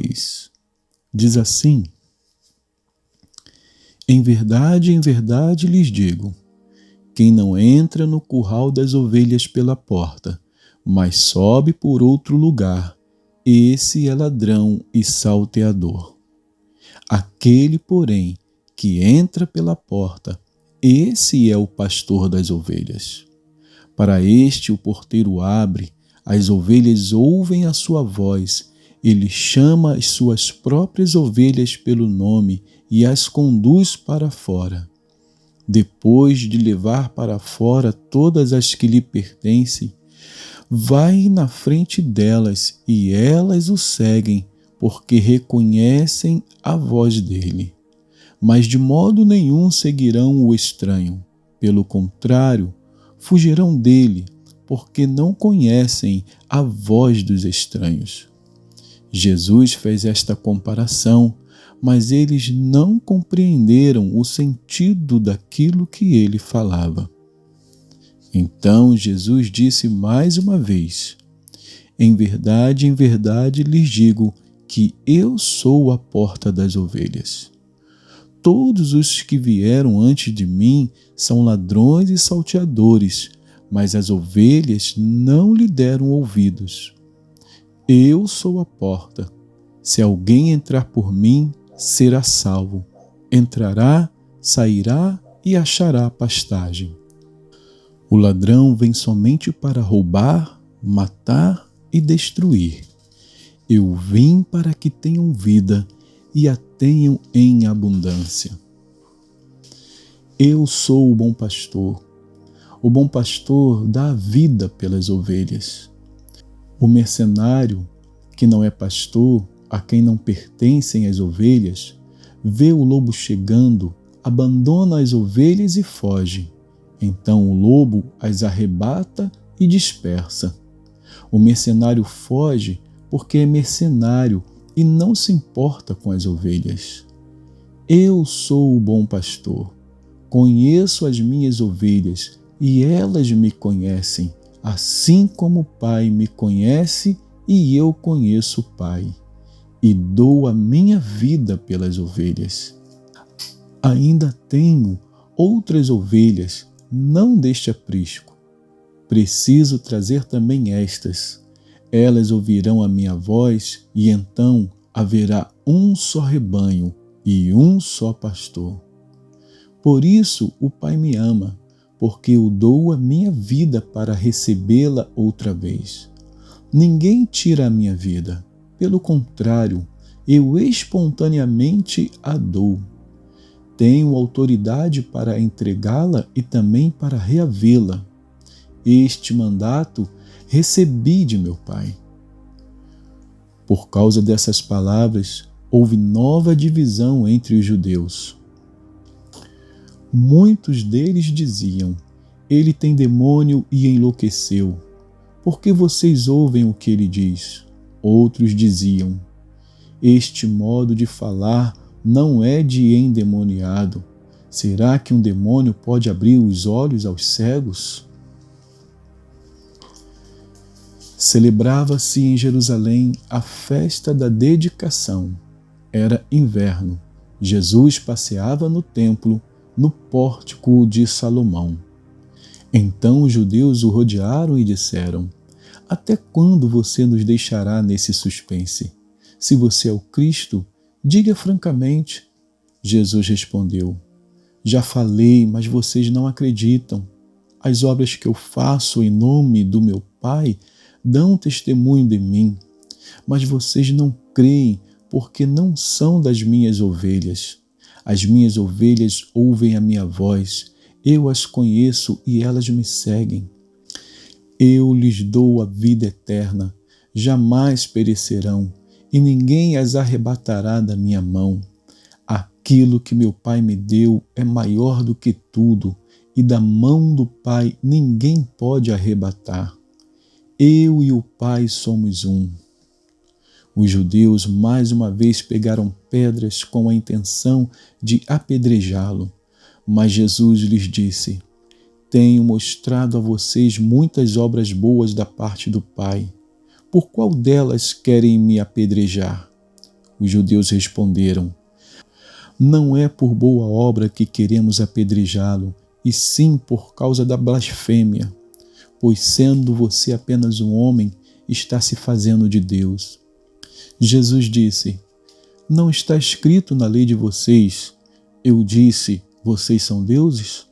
16. Diz assim: em verdade lhes digo, quem não entra no curral das ovelhas pela porta, mas sobe por outro lugar, esse é ladrão e salteador. Aquele, porém, que entra pela porta, esse é o pastor das ovelhas. Para este o porteiro abre, as ovelhas ouvem a sua voz, ele chama as suas próprias ovelhas pelo nome e as conduz para fora. Depois de levar para fora todas as que lhe pertencem, vai na frente delas e elas o seguem, porque reconhecem a voz dele. Mas de modo nenhum seguirão o estranho. Pelo contrário, fugirão dele, porque não conhecem a voz dos estranhos. Jesus fez esta comparação, mas eles não compreenderam o sentido daquilo que ele falava. Então Jesus disse mais uma vez: em verdade lhes digo que eu sou a porta das ovelhas. Todos os que vieram antes de mim são ladrões e salteadores, mas as ovelhas não lhe deram ouvidos. Eu sou a porta. Se alguém entrar por mim, será salvo. Entrará, sairá e achará pastagem. O ladrão vem somente para roubar, matar e destruir. Eu vim para que tenham vida e a tenham em abundância. Eu sou o bom pastor. O bom pastor dá a vida pelas ovelhas. O mercenário, que não é pastor, a quem não pertencem as ovelhas, vê o lobo chegando, abandona as ovelhas e foge. Então o lobo as arrebata e dispersa. O mercenário foge porque é mercenário e não se importa com as ovelhas. Eu sou o bom pastor. Conheço as minhas ovelhas e elas me conhecem, assim como o Pai me conhece e eu conheço o Pai, e dou a minha vida pelas ovelhas. Ainda tenho outras ovelhas, não deste aprisco. Preciso trazer também estas. Elas ouvirão a minha voz e então haverá um só rebanho e um só pastor. Por isso o Pai me ama, porque eu dou a minha vida para recebê-la outra vez. Ninguém tira a minha vida. Pelo contrário, eu espontaneamente a dou. Tenho autoridade para entregá-la e também para reavê-la. Este mandato recebi de meu Pai. Por causa dessas palavras, houve nova divisão entre os judeus. Muitos deles diziam: ele tem demônio e enlouqueceu. Por que vocês ouvem o que ele diz? Outros diziam: este modo de falar não é de endemoniado. Será que um demônio pode abrir os olhos aos cegos? Celebrava-se em Jerusalém a festa da dedicação. Era inverno. Jesus passeava no templo, no pórtico de Salomão. Então os judeus o rodearam e disseram: até quando você nos deixará nesse suspense? Se você é o Cristo, diga francamente. Jesus respondeu: já falei, mas vocês não acreditam. As obras que eu faço em nome do meu Pai dão testemunho de mim, mas vocês não creem porque não são das minhas ovelhas. As minhas ovelhas ouvem a minha voz, eu as conheço e elas me seguem. Eu lhes dou a vida eterna, jamais perecerão, e ninguém as arrebatará da minha mão. Aquilo que meu Pai me deu é maior do que tudo, e da mão do Pai ninguém pode arrebatar. Eu e o Pai somos um. Os judeus mais uma vez pegaram pedras com a intenção de apedrejá-lo, mas Jesus lhes disse: tenho mostrado a vocês muitas obras boas da parte do Pai. Por qual delas querem me apedrejar? Os judeus responderam: não é por boa obra que queremos apedrejá-lo, e sim por causa da blasfêmia, pois sendo você apenas um homem, está se fazendo de Deus. Jesus disse: não está escrito na lei de vocês, eu disse, vocês são deuses?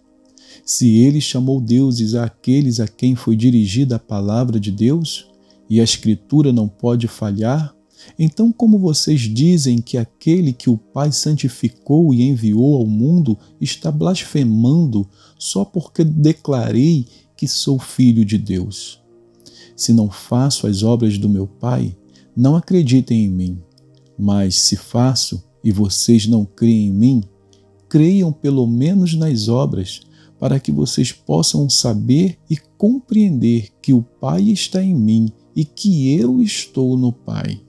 Se ele chamou deuses àqueles a quem foi dirigida a palavra de Deus, e a Escritura não pode falhar, então como vocês dizem que aquele que o Pai santificou e enviou ao mundo está blasfemando só porque declarei que sou filho de Deus? Se não faço as obras do meu Pai, não acreditem em mim. Mas se faço e vocês não creem em mim, creiam pelo menos nas obras, para que vocês possam saber e compreender que o Pai está em mim e que eu estou no Pai.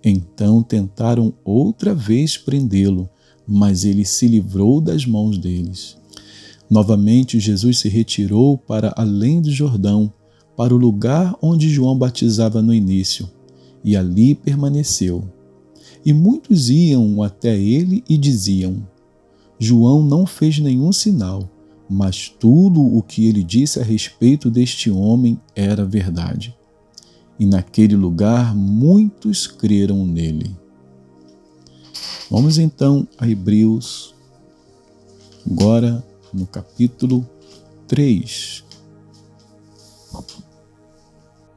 Então tentaram outra vez prendê-lo, mas ele se livrou das mãos deles. Novamente Jesus se retirou para além do Jordão, para o lugar onde João batizava no início, e ali permaneceu. E muitos iam até ele e diziam: João não fez nenhum sinal, mas tudo o que ele disse a respeito deste homem era verdade. E naquele lugar muitos creram nele. Vamos então a Hebreus, agora no capítulo 3.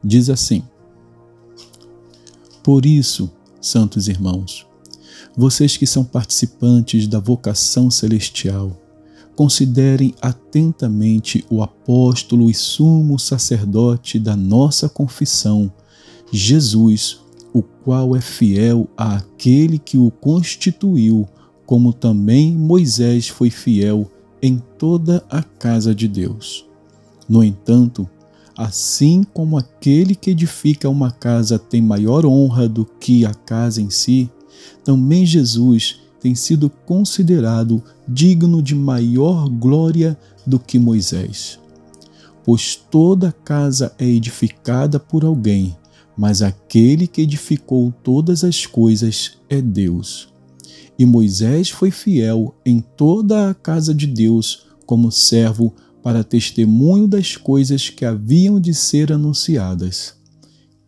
Diz assim: por isso, santos irmãos, vocês que são participantes da vocação celestial, considerem atentamente o apóstolo e sumo sacerdote da nossa confissão, Jesus, o qual é fiel àquele que o constituiu, como também Moisés foi fiel em toda a casa de Deus. No entanto, assim como aquele que edifica uma casa tem maior honra do que a casa em si, também Jesus tem sido considerado digno de maior glória do que Moisés. Pois toda casa é edificada por alguém, mas aquele que edificou todas as coisas é Deus. E Moisés foi fiel em toda a casa de Deus como servo para testemunho das coisas que haviam de ser anunciadas.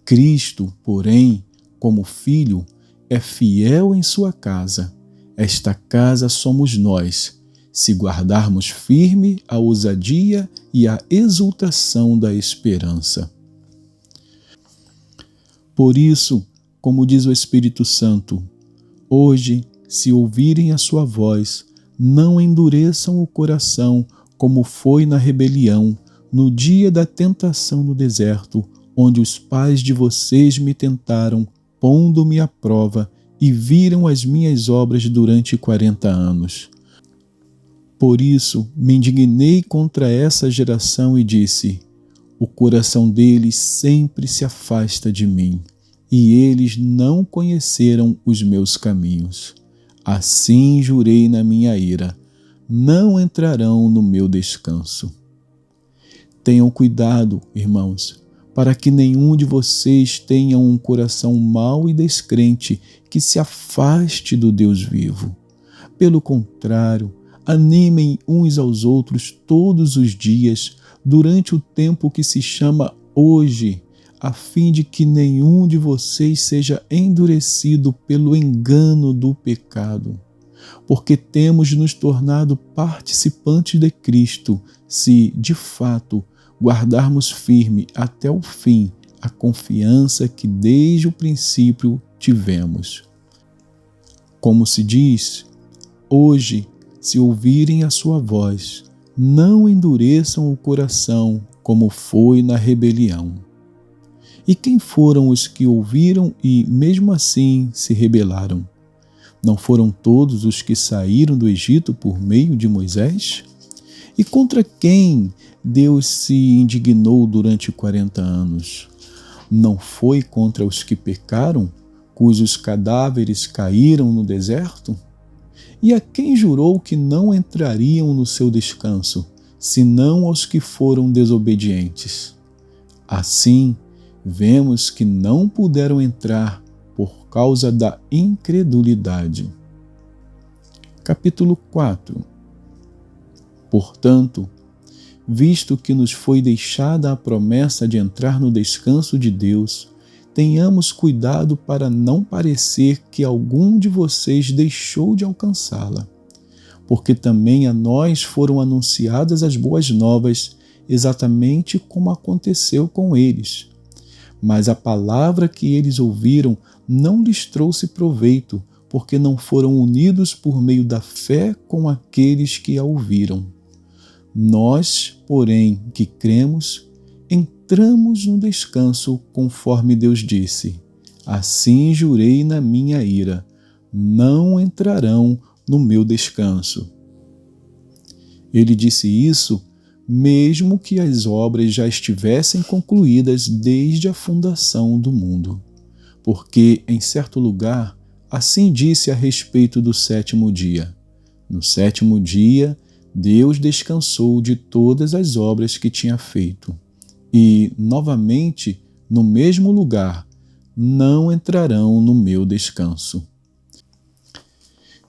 Cristo, porém, como Filho, é fiel em sua casa. Esta casa somos nós, se guardarmos firme a ousadia e a exultação da esperança. Por isso, como diz o Espírito Santo, hoje, se ouvirem a sua voz, não endureçam o coração como foi na rebelião, no dia da tentação no deserto, onde os pais de vocês me tentaram, pondo-me à prova, e viram as minhas obras durante 40 anos. Por isso me indignei contra essa geração e disse: o coração deles sempre se afasta de mim, e eles não conheceram os meus caminhos. Assim jurei na minha ira: não entrarão no meu descanso. Tenham cuidado, irmãos, para que nenhum de vocês tenha um coração mau e descrente que se afaste do Deus vivo. Pelo contrário, animem uns aos outros todos os dias, durante o tempo que se chama hoje, a fim de que nenhum de vocês seja endurecido pelo engano do pecado. Porque temos nos tornado participantes de Cristo, se, de fato, guardarmos firme até o fim a confiança que desde o princípio tivemos. Como se diz, hoje, se ouvirem a sua voz, não endureçam o coração como foi na rebelião. E quem foram os que ouviram e, mesmo assim, se rebelaram? Não foram todos os que saíram do Egito por meio de Moisés? E contra quem Deus se indignou durante 40 anos? Não foi contra os que pecaram, cujos cadáveres caíram no deserto? E a quem jurou que não entrariam no seu descanso, senão aos que foram desobedientes? Assim, vemos que não puderam entrar por causa da incredulidade. Capítulo 4. Portanto, visto que nos foi deixada a promessa de entrar no descanso de Deus, tenhamos cuidado para não parecer que algum de vocês deixou de alcançá-la, porque também a nós foram anunciadas as boas novas, exatamente como aconteceu com eles. Mas a palavra que eles ouviram não lhes trouxe proveito, porque não foram unidos por meio da fé com aqueles que a ouviram. Nós, porém, que cremos, entramos no descanso, conforme Deus disse: assim jurei na minha ira, não entrarão no meu descanso. Ele disse isso mesmo que as obras já estivessem concluídas desde a fundação do mundo. Porque, em certo lugar, assim disse a respeito do sétimo dia: no sétimo dia, Deus descansou de todas as obras que tinha feito. E, novamente, no mesmo lugar, não entrarão no meu descanso.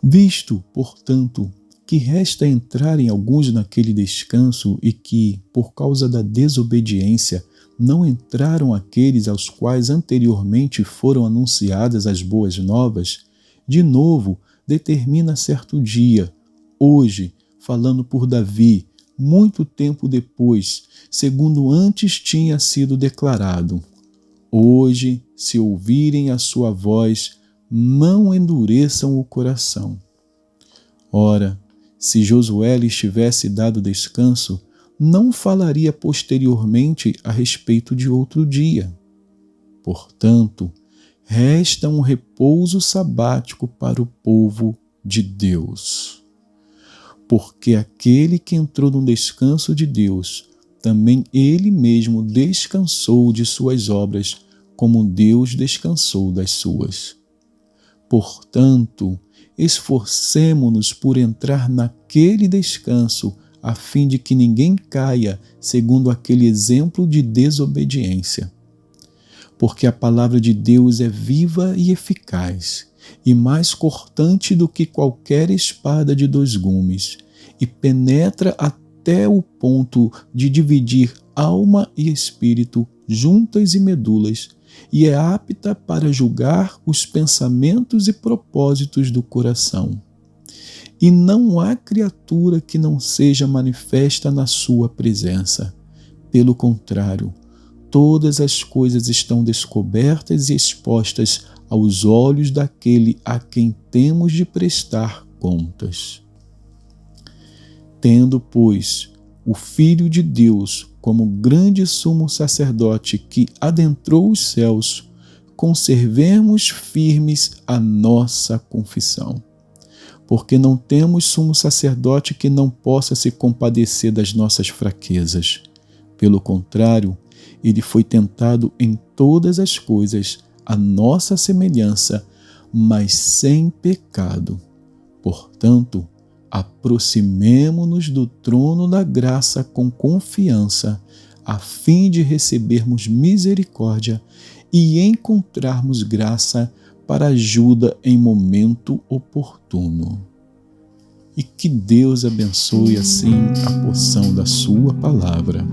Visto, portanto, que resta entrarem alguns naquele descanso e que, por causa da desobediência, não entraram aqueles aos quais anteriormente foram anunciadas as boas novas, de novo determina certo dia, hoje, falando por Davi, muito tempo depois, segundo antes tinha sido declarado: hoje, se ouvirem a sua voz, não endureçam o coração. Ora, se Josué lhes tivesse dado descanso, não falaria posteriormente a respeito de outro dia. Portanto, resta um repouso sabático para o povo de Deus. Porque aquele que entrou no descanso de Deus, também ele mesmo descansou de suas obras, como Deus descansou das suas. Portanto, esforcemo-nos por entrar naquele descanso, a fim de que ninguém caia segundo aquele exemplo de desobediência. Porque a palavra de Deus é viva e eficaz, e mais cortante do que qualquer espada de 2 gumes, e penetra até o ponto de dividir alma e espírito, juntas e medulas, e é apta para julgar os pensamentos e propósitos do coração. E não há criatura que não seja manifesta na sua presença. Pelo contrário, todas as coisas estão descobertas e expostas aos olhos daquele a quem temos de prestar contas. Tendo, pois, o Filho de Deus como grande sumo sacerdote que adentrou os céus, conservemos firmes a nossa confissão. Porque não temos sumo sacerdote que não possa se compadecer das nossas fraquezas. Pelo contrário, ele foi tentado em todas as coisas, à nossa semelhança, mas sem pecado. Portanto, aproximemo-nos do trono da graça com confiança, a fim de recebermos misericórdia e encontrarmos graça para ajuda em momento oportuno. E que Deus abençoe assim a porção da sua palavra.